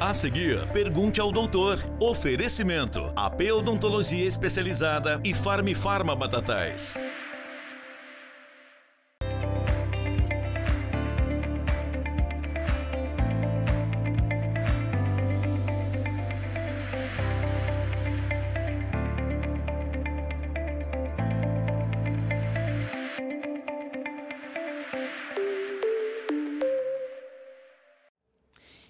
A seguir, pergunte ao doutor. Oferecimento: AP Odontologia Especializada e Farma Batatais.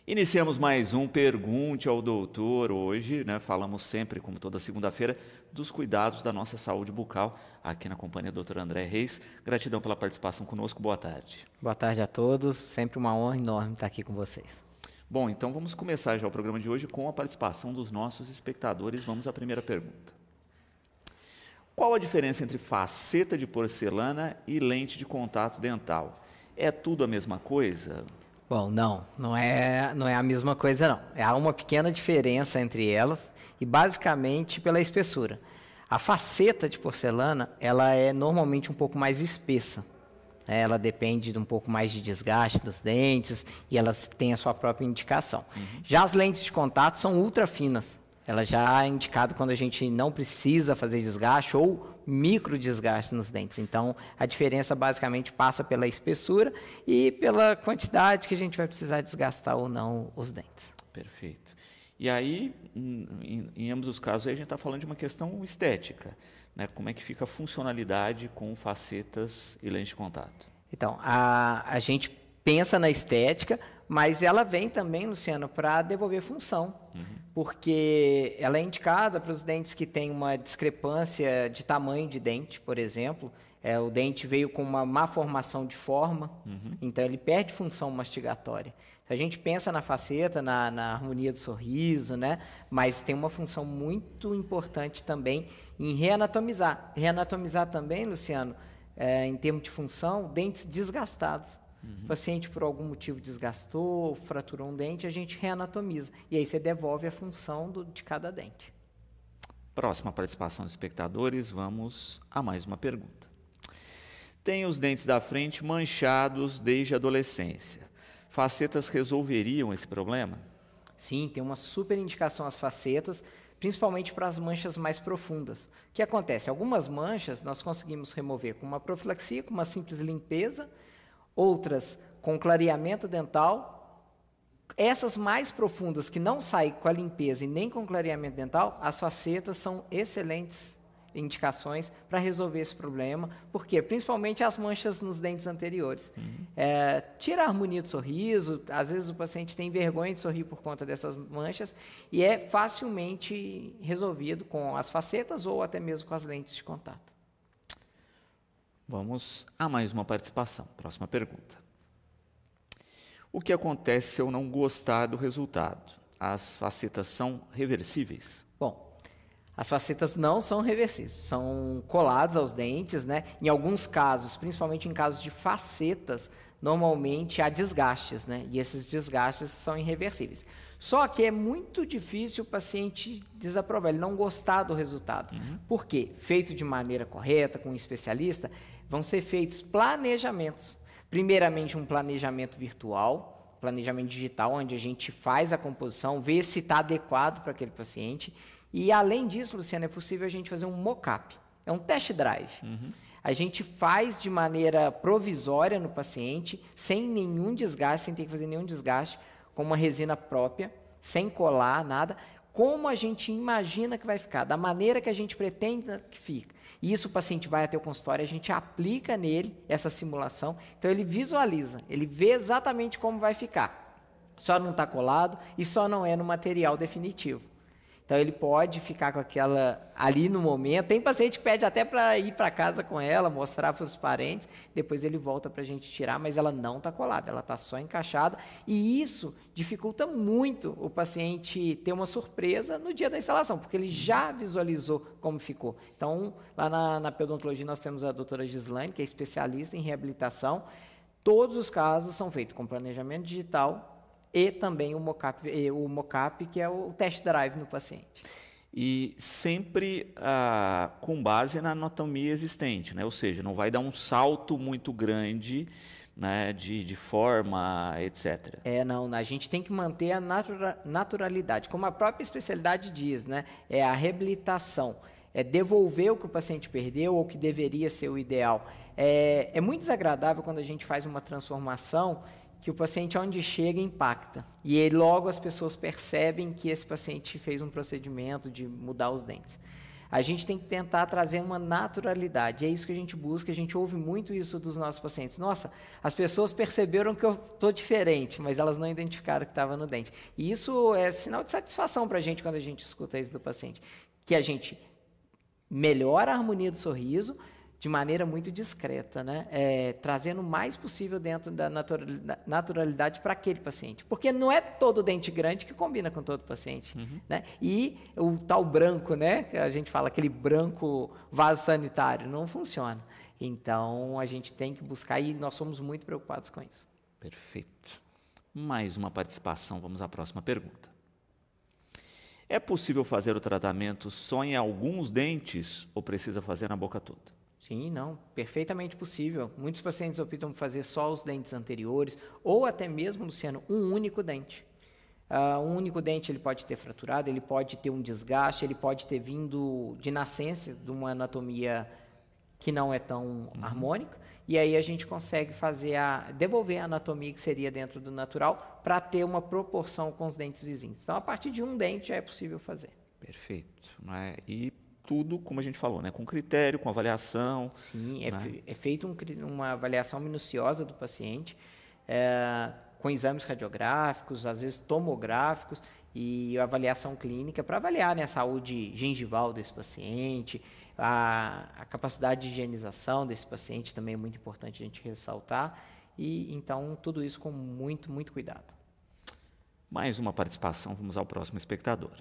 Iniciamos mais um Pergunte ao Doutor. Hoje, falamos sempre, como toda segunda-feira, dos cuidados da nossa saúde bucal, aqui na companhia do Dr. André Reis. Gratidão pela participação conosco. Boa tarde. Boa tarde a todos. Sempre uma honra enorme estar aqui com vocês. Bom, então vamos começar já o programa de hoje com a participação dos nossos espectadores. Vamos à primeira pergunta. Qual a diferença entre faceta de porcelana e lente de contato dental? É tudo a mesma coisa? Bom, não é a mesma coisa não. Há uma pequena diferença entre elas e basicamente pela espessura. A faceta de porcelana, ela é normalmente um pouco mais espessa. Ela depende de um pouco mais de desgaste dos dentes e elas têm a sua própria indicação. Já as lentes de contato são ultra finas. Ela já é indicada quando a gente não precisa fazer desgaste ou micro desgaste nos dentes. Então, a diferença basicamente passa pela espessura e pela quantidade que a gente vai precisar desgastar ou não os dentes. Perfeito. E aí, em ambos os casos, a gente está falando de uma questão estética, né? Como é que fica a funcionalidade com facetas e lente de contato? Então, a gente pensa na estética, mas ela vem também, Luciano, para devolver função, porque ela é indicada para os dentes que têm uma discrepância de tamanho de dente, por exemplo. O dente veio com uma má formação de forma, então ele perde função mastigatória. A gente pensa na faceta, na harmonia do sorriso, né? Mas tem uma função muito importante também em reanatomizar. Reanatomizar também, Luciano, em termos de função, dentes desgastados. O paciente, por algum motivo, desgastou, fraturou um dente, a gente reanatomiza. E aí você devolve a função de cada dente. Próxima participação dos espectadores, vamos a mais uma pergunta. Tem os dentes da frente manchados desde a adolescência. Facetas resolveriam esse problema? Sim, tem uma super indicação às facetas, principalmente para as manchas mais profundas. O que acontece? Algumas manchas nós conseguimos remover com uma profilaxia, com uma simples limpeza, outras com clareamento dental. Essas mais profundas que não saem com a limpeza e nem com clareamento dental, as facetas são excelentes indicações para resolver esse problema. Por quê? Principalmente as manchas nos dentes anteriores. Tira a harmonia do sorriso, às vezes o paciente tem vergonha de sorrir por conta dessas manchas e é facilmente resolvido com as facetas ou até mesmo com as lentes de contato. Vamos a mais uma participação. Próxima pergunta. O que acontece se eu não gostar do resultado? As facetas são reversíveis? Bom, as facetas não são reversíveis, são coladas aos dentes, né? Em alguns casos, principalmente em casos de facetas, normalmente há desgastes, né? E esses desgastes são irreversíveis. Só que é muito difícil o paciente desaprovar, ele não gostar do resultado. Por quê? Feito de maneira correta, com um especialista, vão ser feitos planejamentos. Primeiramente, um planejamento virtual, planejamento digital, onde a gente faz a composição, vê se está adequado para aquele paciente. E, além disso, Luciano, é possível a gente fazer um mock-up. É um test drive. A gente faz de maneira provisória no paciente, sem nenhum desgaste, sem ter que fazer nenhum desgaste, com uma resina própria, sem colar, nada, como a gente imagina que vai ficar, da maneira que a gente pretende que fica. E isso o paciente vai até o consultório, a gente aplica nele essa simulação, então ele visualiza, ele vê exatamente como vai ficar. Só não está colado e só não é no material definitivo. Então, ele pode ficar com aquela ali no momento. Tem paciente que pede até para ir para casa com ela, mostrar para os parentes. Depois ele volta para a gente tirar, mas ela não está colada, ela está só encaixada. E isso dificulta muito o paciente ter uma surpresa no dia da instalação, porque ele já visualizou como ficou. Então, lá na pedodontologia nós temos a doutora Gislaine, que é especialista em reabilitação. Todos os casos são feitos com planejamento digital, e também o mock-up, que é o test drive no paciente. E sempre com base na anatomia existente, né? Ou seja, não vai dar um salto muito grande né, de forma, etc. Não, a gente tem que manter a naturalidade, como a própria especialidade diz, né? É a reabilitação, é devolver o que o paciente perdeu ou o que deveria ser o ideal. É muito desagradável quando a gente faz uma transformação que o paciente, onde chega, impacta. E aí, logo as pessoas percebem que esse paciente fez um procedimento de mudar os dentes. A gente tem que tentar trazer uma naturalidade. É isso que a gente busca, a gente ouve muito isso dos nossos pacientes. Nossa, as pessoas perceberam que eu estou diferente, mas elas não identificaram que estava no dente. E isso é sinal de satisfação para a gente quando a gente escuta isso do paciente. Que a gente melhora a harmonia do sorriso de maneira muito discreta, né? Trazendo o mais possível dentro da naturalidade para aquele paciente. Porque não é todo dente grande que combina com todo paciente. Né? E o tal branco, né? Que a gente fala, aquele branco vaso sanitário, não funciona. Então, a gente tem que buscar e nós somos muito preocupados com isso. Perfeito. Mais uma participação, vamos à próxima pergunta. É possível fazer o tratamento só em alguns dentes ou precisa fazer na boca toda? Sim, não, perfeitamente possível. Muitos pacientes optam por fazer só os dentes anteriores ou até mesmo, Luciano, um único dente. Um único dente ele pode ter fraturado, ele pode ter um desgaste, ele pode ter vindo de nascença de uma anatomia que não é tão harmônica, e aí a gente consegue devolver a anatomia que seria dentro do natural para ter uma proporção com os dentes vizinhos. Então, a partir de um dente já é possível fazer. Perfeito. Né? E tudo, como a gente falou, né? Com critério, com avaliação. Sim, é feita uma avaliação minuciosa do paciente, com exames radiográficos, às vezes tomográficos, e avaliação clínica para avaliar, né, a saúde gengival desse paciente, a capacidade de higienização desse paciente também é muito importante a gente ressaltar, e então tudo isso com muito, muito cuidado. Mais uma participação, vamos ao próximo espectador.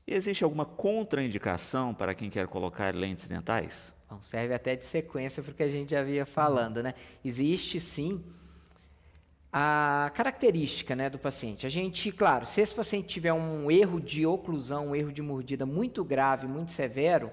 Existe alguma contraindicação para quem quer colocar lentes dentais? Bom, serve até de sequência para o que a gente já vinha falando, né? Existe sim a característica, né, do paciente. A gente, claro, se esse paciente tiver um erro de oclusão, um erro de mordida muito grave, muito severo,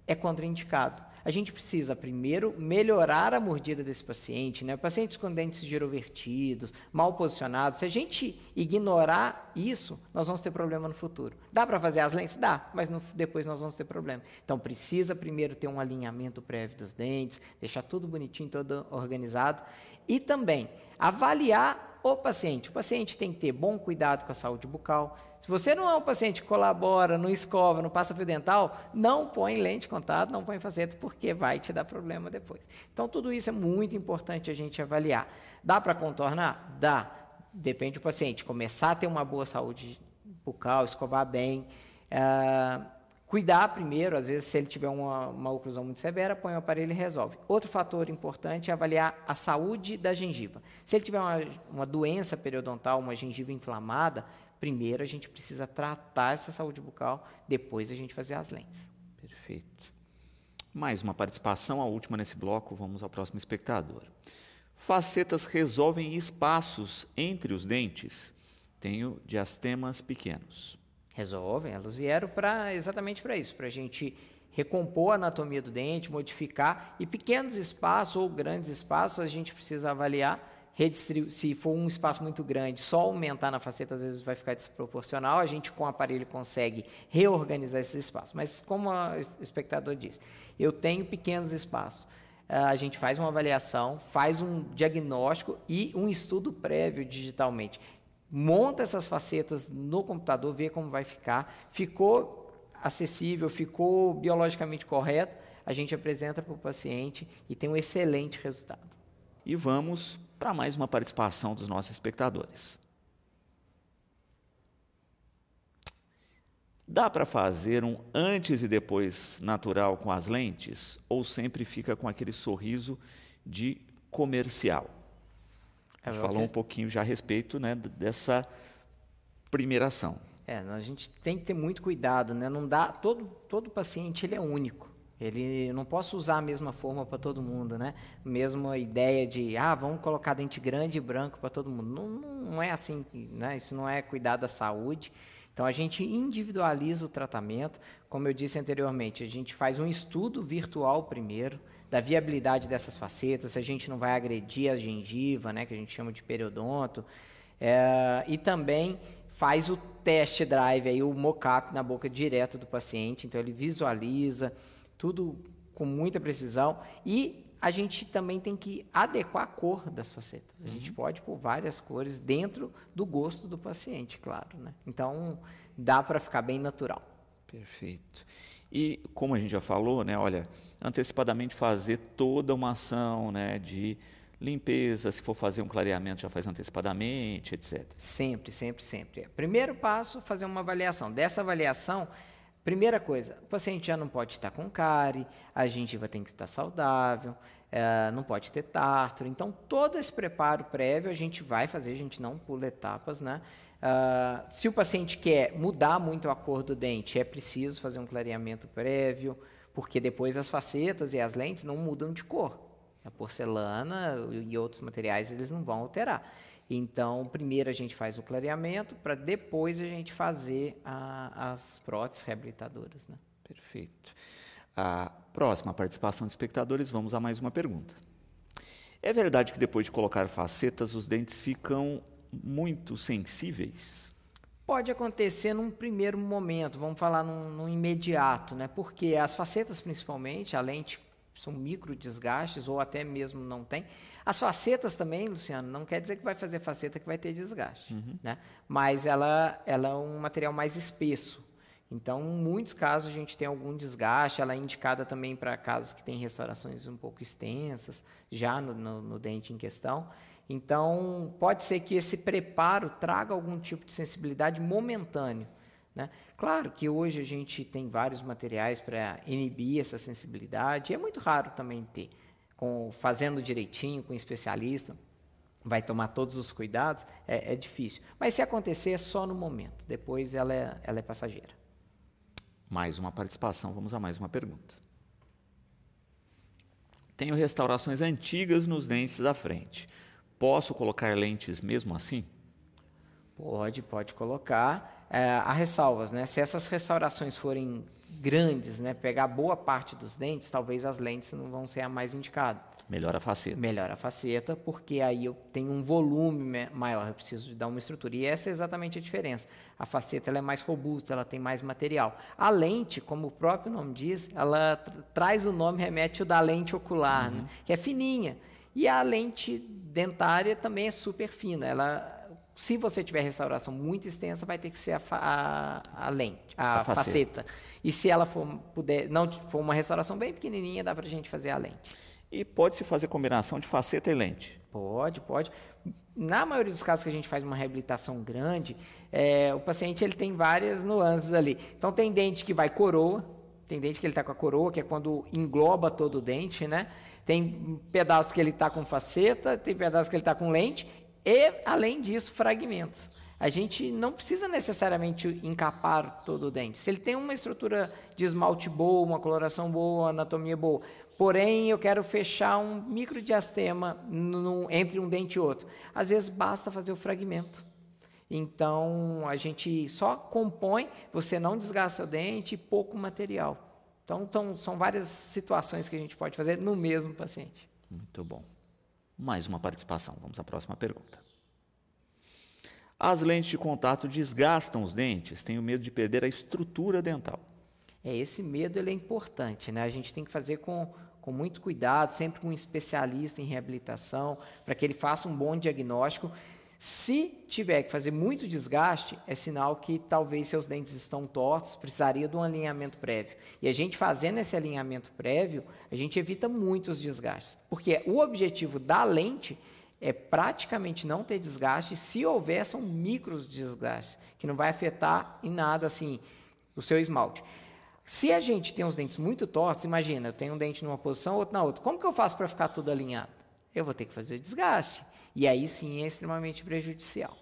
é contraindicado. A gente precisa primeiro melhorar a mordida desse paciente, né? Pacientes com dentes girovertidos, mal posicionados, se a gente ignorar isso, nós vamos ter problema no futuro. Dá para fazer as lentes? Dá, mas depois nós vamos ter problema. Então, precisa primeiro ter um alinhamento prévio dos dentes, deixar tudo bonitinho, todo organizado, e também avaliar o paciente. O paciente tem que ter bom cuidado com a saúde bucal. Se você não é um paciente que colabora, não escova, não passa fio dental, não põe lente de contato, não põe faceta, porque vai te dar problema depois. Então, tudo isso é muito importante a gente avaliar. Dá para contornar? Dá. Depende do paciente. Começar a ter uma boa saúde bucal, escovar bem, cuidar primeiro, às vezes, se ele tiver uma oclusão muito severa, põe o aparelho e resolve. Outro fator importante é avaliar a saúde da gengiva. Se ele tiver uma doença periodontal, uma gengiva inflamada, primeiro a gente precisa tratar essa saúde bucal, depois a gente fazer as lentes. Perfeito. Mais uma participação, a última nesse bloco, vamos ao próximo espectador. Facetas resolvem espaços entre os dentes? Tenho diastemas pequenos. Resolvem, elas vieram exatamente para isso, para a gente recompor a anatomia do dente, modificar, e pequenos espaços ou grandes espaços a gente precisa avaliar, se for um espaço muito grande, só aumentar na faceta às vezes vai ficar desproporcional, a gente com o aparelho consegue reorganizar esses espaços, mas como o espectador disse, eu tenho pequenos espaços, a gente faz uma avaliação, faz um diagnóstico e um estudo prévio digitalmente, monta essas facetas no computador, vê como vai ficar, ficou acessível, ficou biologicamente correto, a gente apresenta para o paciente e tem um excelente resultado. E vamos para mais uma participação dos nossos espectadores. Dá para fazer um antes e depois natural com as lentes? Ou sempre fica com aquele sorriso de comercial? A gente falou um pouquinho já a respeito, né, dessa primeira ação. A gente tem que ter muito cuidado, né? Não dá, todo paciente ele é único. Eu não posso usar a mesma forma para todo mundo, né? Mesma ideia de, vamos colocar dente grande e branco para todo mundo. Não é assim, né? Isso não é cuidar da saúde. Então, a gente individualiza o tratamento. Como eu disse anteriormente, a gente faz um estudo virtual primeiro, da viabilidade dessas facetas, se a gente não vai agredir a gengiva, né, que a gente chama de periodonto, e também faz o test drive, aí, o mock-up na boca direto do paciente, então ele visualiza tudo com muita precisão e a gente também tem que adequar a cor das facetas. A gente pode pôr várias cores dentro do gosto do paciente, claro, né? Então, dá para ficar bem natural. Perfeito. E como a gente já falou, né, olha, antecipadamente fazer toda uma ação, né, de limpeza, se for fazer um clareamento, já faz antecipadamente, etc. Sempre, sempre, sempre. Primeiro passo, fazer uma avaliação. Dessa avaliação, primeira coisa, o paciente já não pode estar com cárie, a gengiva tem que estar saudável, não pode ter tártaro. Então, todo esse preparo prévio a gente vai fazer, a gente não pula etapas, né? Se o paciente quer mudar muito a cor do dente, é preciso fazer um clareamento prévio, porque depois as facetas e as lentes não mudam de cor. A porcelana e outros materiais, eles não vão alterar. Então, primeiro a gente faz o clareamento, para depois a gente fazer as próteses reabilitadoras, né? Perfeito. A próxima participação de espectadores, vamos a mais uma pergunta. É verdade que depois de colocar facetas, os dentes ficam muito sensíveis? Pode acontecer num primeiro momento, vamos falar num imediato, né? Porque as facetas, principalmente, a lente são micro desgastes ou até mesmo não tem. As facetas também, Luciano, não quer dizer que vai fazer faceta que vai ter desgaste, né? Mas ela é um material mais espesso. Então, em muitos casos, a gente tem algum desgaste. Ela é indicada também para casos que tem restaurações um pouco extensas, já no dente em questão. Então, pode ser que esse preparo traga algum tipo de sensibilidade momentâneo, né? Claro que hoje a gente tem vários materiais para inibir essa sensibilidade, e é muito raro também ter. Fazendo direitinho, com um especialista, vai tomar todos os cuidados, é difícil. Mas se acontecer, é só no momento, depois ela é passageira. Mais uma participação, vamos a mais uma pergunta. Tenho restaurações antigas nos dentes da frente. Posso colocar lentes mesmo assim? Pode colocar. Há ressalvas, né? Se essas restaurações forem grandes, né, pegar boa parte dos dentes, talvez as lentes não vão ser a mais indicada. Melhora a faceta. Melhora a faceta, porque aí eu tenho um volume maior, eu preciso de dar uma estrutura. E essa é exatamente a diferença. A faceta ela é mais robusta, ela tem mais material. A lente, como o próprio nome diz, ela traz o nome, remete ao da lente ocular, né, que é fininha. E a lente dentária também é super fina. Se você tiver restauração muito extensa, vai ter que ser a lente, a faceta. E se ela não for uma restauração bem pequenininha, dá para a gente fazer a lente. E pode-se fazer combinação de faceta e lente? Pode. Na maioria dos casos que a gente faz uma reabilitação grande, o paciente ele tem várias nuances ali. Então, tem dente que vai coroa, tem dente que ele está com a coroa, que é quando engloba todo o dente, né? Tem pedaços que ele está com faceta, tem pedaços que ele está com lente, e, além disso, fragmentos. A gente não precisa necessariamente encapar todo o dente. Se ele tem uma estrutura de esmalte boa, uma coloração boa, anatomia boa, porém eu quero fechar um microdiastema entre um dente e outro, às vezes basta fazer o fragmento. Então, a gente só compõe, você não desgasta o dente e pouco material. Então, são várias situações que a gente pode fazer no mesmo paciente. Muito bom. Mais uma participação. Vamos à próxima pergunta. As lentes de contato desgastam os dentes? Tenho medo de perder a estrutura dental. Esse medo ele é importante, né? A gente tem que fazer com muito cuidado, sempre com um especialista em reabilitação, para que ele faça um bom diagnóstico. Se tiver que fazer muito desgaste, é sinal que talvez seus dentes estão tortos, precisaria de um alinhamento prévio. E a gente fazendo esse alinhamento prévio, a gente evita muitos desgastes. Porque o objetivo da lente é praticamente não ter desgaste, se houver são micros desgastes, que não vai afetar em nada assim o seu esmalte. Se a gente tem os dentes muito tortos, imagina, eu tenho um dente numa posição, outro na outra. Como que eu faço para ficar tudo alinhado? Eu vou ter que fazer o desgaste. E aí sim é extremamente prejudicial.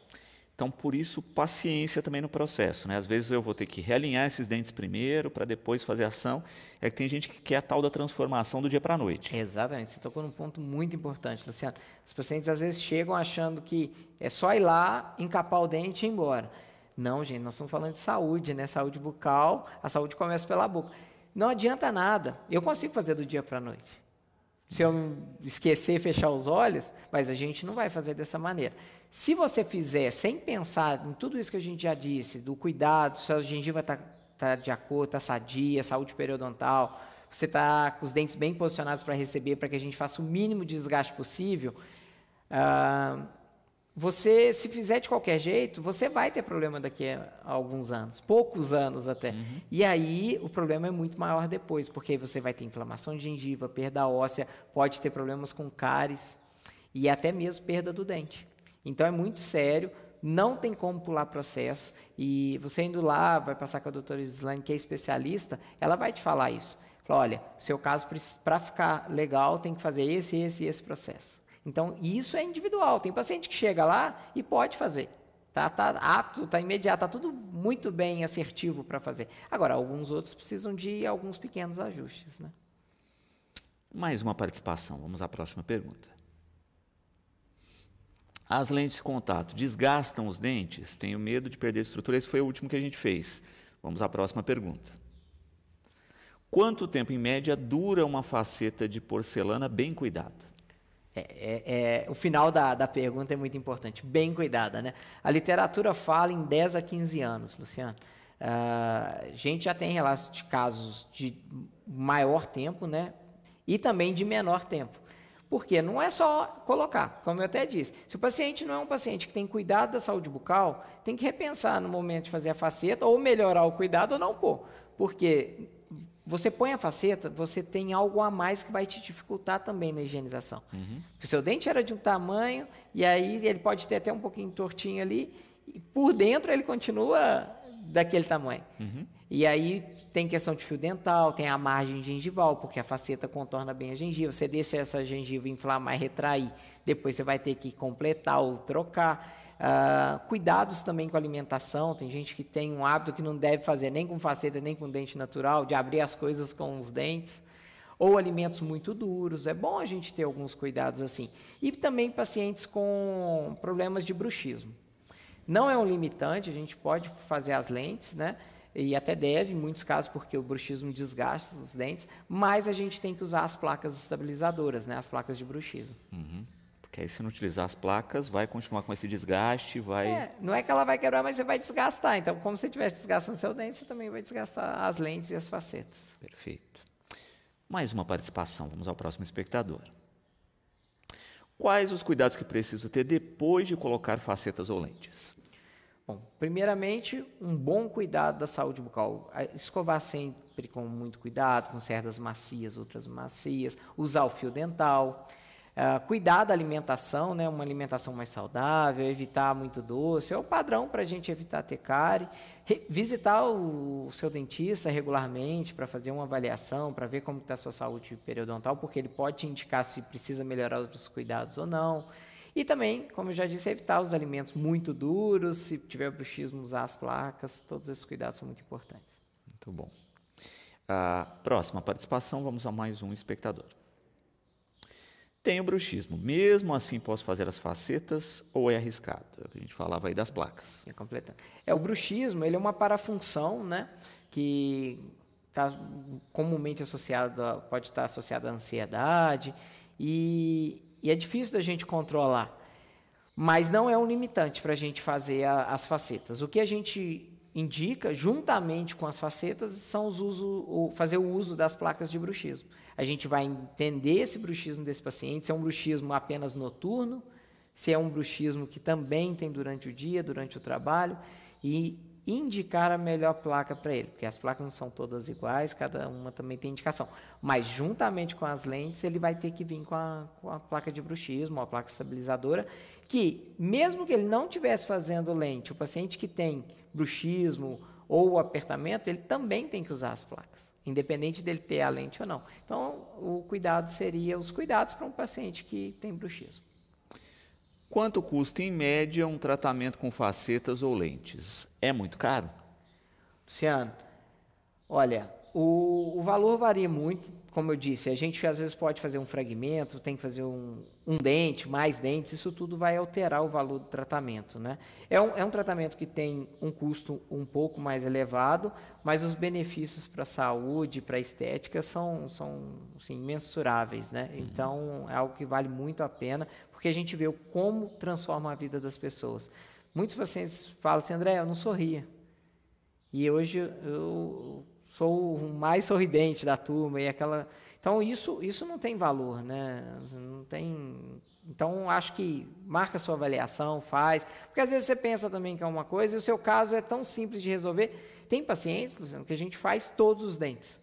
Então, por isso, paciência também no processo, né? Às vezes eu vou ter que realinhar esses dentes primeiro, para depois fazer a ação. É que tem gente que quer a tal da transformação do dia para a noite. Exatamente, você tocou num ponto muito importante, Luciano. Os pacientes às vezes chegam achando que é só ir lá, encapar o dente e ir embora. Não, gente, nós estamos falando de saúde, né? Saúde bucal, a saúde começa pela boca. Não adianta nada. Eu consigo fazer do dia para a noite. se eu esquecer, fechar os olhos, mas a gente não vai fazer dessa maneira. Se você fizer sem pensar em tudo isso que a gente já disse, do cuidado, se a gengiva está de acordo, está sadia, saúde periodontal, você está com os dentes bem posicionados para receber, para que a gente faça o mínimo de desgaste possível, você, se fizer de qualquer jeito, você vai ter problema daqui a alguns anos, poucos anos até. E aí o problema é muito maior depois, porque você vai ter inflamação de gengiva, perda óssea, pode ter problemas com cáries e até mesmo perda do dente. Então é muito sério, não tem como pular processo. E você indo lá, vai passar com a doutora Islane, que é especialista, ela vai te falar isso. Fala, olha, seu caso, para ficar legal, tem que fazer esse processo. Então, isso é individual. Tem paciente que chega lá e pode fazer. Tá apto, tá imediato, tá tudo muito bem assertivo para fazer. Agora, alguns outros precisam de alguns pequenos ajustes, né? Mais uma participação. Vamos à próxima pergunta. As lentes de contato desgastam os dentes? Tenho medo de perder a estrutura. Esse foi o último que a gente fez. Vamos à próxima pergunta. Quanto tempo, em média, dura uma faceta de porcelana bem cuidada? O final da pergunta é muito importante, bem cuidada, né? A literatura fala em 10 a 15 anos, Luciano. A gente já tem relatos de casos de maior tempo, né? E também de menor tempo. Porque não é só colocar, como eu até disse. Se o paciente não é um paciente que tem cuidado da saúde bucal, tem que repensar no momento de fazer a faceta, ou melhorar o cuidado ou não pôr. Porque você põe a faceta, você tem algo a mais que vai te dificultar também na higienização. Porque o seu dente era de um tamanho, e aí ele pode ter até um pouquinho tortinho ali, e por dentro ele continua daquele tamanho. E aí tem questão de fio dental, tem a margem gengival, porque a faceta contorna bem a gengiva. Você deixa essa gengiva inflamar e retrair, depois você vai ter que completar ou trocar. Cuidados também com a alimentação. Tem gente que tem um hábito que não deve fazer nem com faceta, nem com dente natural, de abrir as coisas com os dentes. Ou alimentos muito duros. É bom a gente ter alguns cuidados assim. E também pacientes com problemas de bruxismo. Não é um limitante, a gente pode fazer as lentes, né? E até deve, em muitos casos, porque o bruxismo desgasta os dentes, mas a gente tem que usar as placas estabilizadoras, né? As placas de bruxismo. Porque aí, se não utilizar as placas, vai continuar com esse desgaste, vai... Não é que ela vai quebrar, mas você vai desgastar. Então, como se você estivesse desgastando seu dente, você também vai desgastar as lentes e as facetas. Perfeito. Mais uma participação. Vamos ao próximo espectador. Quais os cuidados que preciso ter depois de colocar facetas ou lentes? Bom, primeiramente, um bom cuidado da saúde bucal. Escovar sempre com muito cuidado, com cerdas macias, outras macias. Usar o fio dental. Cuidar da alimentação, né? Uma alimentação mais saudável, evitar muito doce, é o padrão para a gente evitar ter cárie. Visitar o seu dentista regularmente para fazer uma avaliação, para ver como está a sua saúde periodontal, porque ele pode te indicar se precisa melhorar os cuidados ou não. E também, como eu já disse, evitar os alimentos muito duros, se tiver bruxismo, usar as placas, todos esses cuidados são muito importantes. Muito bom. Próxima participação, vamos a mais um espectador. Tenho bruxismo, mesmo assim posso fazer as facetas ou é arriscado? É o que a gente falava aí das placas. Completando. O bruxismo, ele é uma parafunção, né, que está comumente associado, pode estar associado à ansiedade e é difícil da gente controlar, mas não é um limitante para a gente fazer as facetas. O que a gente indica, juntamente com as facetas, são fazer o uso das placas de bruxismo. A gente vai entender esse bruxismo desse paciente, se é um bruxismo apenas noturno, se é um bruxismo que também tem durante o dia, durante o trabalho, e indicar a melhor placa para ele, porque as placas não são todas iguais, cada uma também tem indicação. Mas, juntamente com as lentes, ele vai ter que vir com a placa de bruxismo, a placa estabilizadora, que, mesmo que ele não estivesse fazendo lente, o paciente que tem bruxismo ou apertamento, ele também tem que usar as placas, independente dele ter a lente ou não. Então, o cuidado seria os cuidados para um paciente que tem bruxismo. Quanto custa, em média, um tratamento com facetas ou lentes? É muito caro? Luciano, olha, o valor varia muito. Como eu disse, a gente às vezes pode fazer um fragmento, tem que fazer um dente, mais dentes, isso tudo vai alterar o valor do tratamento, né? É um tratamento que tem um custo um pouco mais elevado, mas os benefícios para a saúde, para a estética são assim, imensuráveis, né? Então, é algo que vale muito a pena, porque a gente vê como transforma a vida das pessoas. Muitos pacientes falam assim, André, eu não sorria. E hoje eu sou o mais sorridente da turma, e aquela... Então, isso não tem valor, né? Não tem... Então, acho que marca a sua avaliação, faz. Porque, às vezes, você pensa também que é uma coisa e o seu caso é tão simples de resolver. Tem pacientes, Luciano, que a gente faz todos os dentes.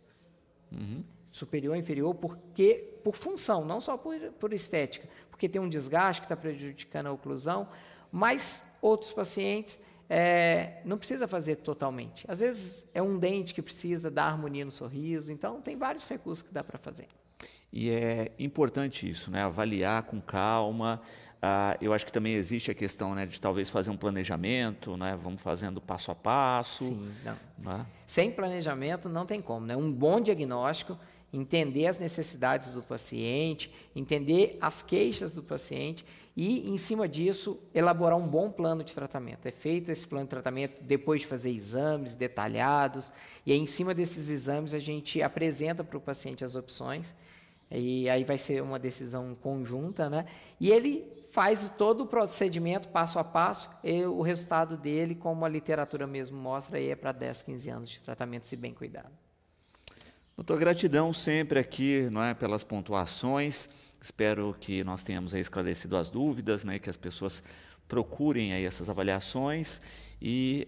Superior, inferior, por função, não só por estética. Porque tem um desgaste que está prejudicando a oclusão. Mas outros pacientes... não precisa fazer totalmente. Às vezes é um dente que precisa dar harmonia no sorriso, então tem vários recursos que dá para fazer. E é importante isso, né? Avaliar com calma. Eu acho que também existe a questão, né, de talvez fazer um planejamento, né? Vamos fazendo passo a passo. Sim, não. Né? Sem planejamento não tem como, né? Um bom diagnóstico, entender as necessidades do paciente, entender as queixas do paciente e, em cima disso, elaborar um bom plano de tratamento. É feito esse plano de tratamento depois de fazer exames detalhados, e aí, em cima desses exames, a gente apresenta para o paciente as opções, e aí vai ser uma decisão conjunta, né? E ele faz todo o procedimento, passo a passo, e o resultado dele, como a literatura mesmo mostra, aí é para 10, 15 anos de tratamento, se bem cuidado. Doutor, gratidão sempre aqui, não é, pelas pontuações. Espero que nós tenhamos aí esclarecido as dúvidas, né, que as pessoas procurem aí essas avaliações e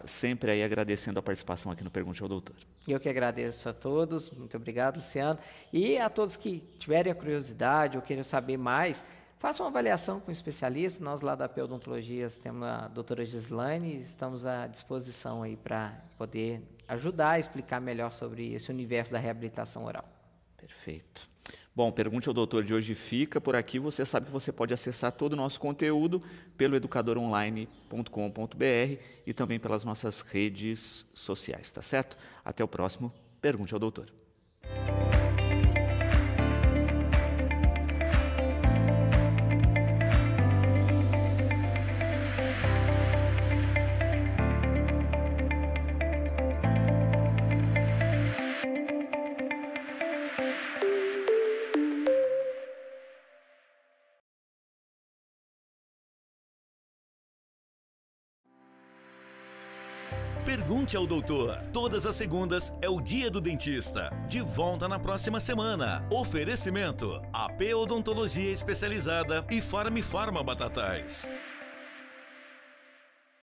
sempre aí agradecendo a participação aqui no Pergunte ao Doutor. Eu que agradeço a todos, muito obrigado, Luciano. E a todos que tiverem a curiosidade ou queiram saber mais, façam uma avaliação com um especialista. Nós lá da AP Odontologia temos a doutora Gislaine e estamos à disposição aí para poder ajudar a explicar melhor sobre esse universo da reabilitação oral. Perfeito. Bom, Pergunte ao Doutor de hoje fica por aqui. Você sabe que você pode acessar todo o nosso conteúdo pelo educadoronline.com.br e também pelas nossas redes sociais, tá certo? Até o próximo Pergunte ao Doutor. Pergunte ao Doutor. Todas as segundas é o Dia do Dentista. De volta na próxima semana. Oferecimento: AP Odontologia Especializada e Farma Batatais.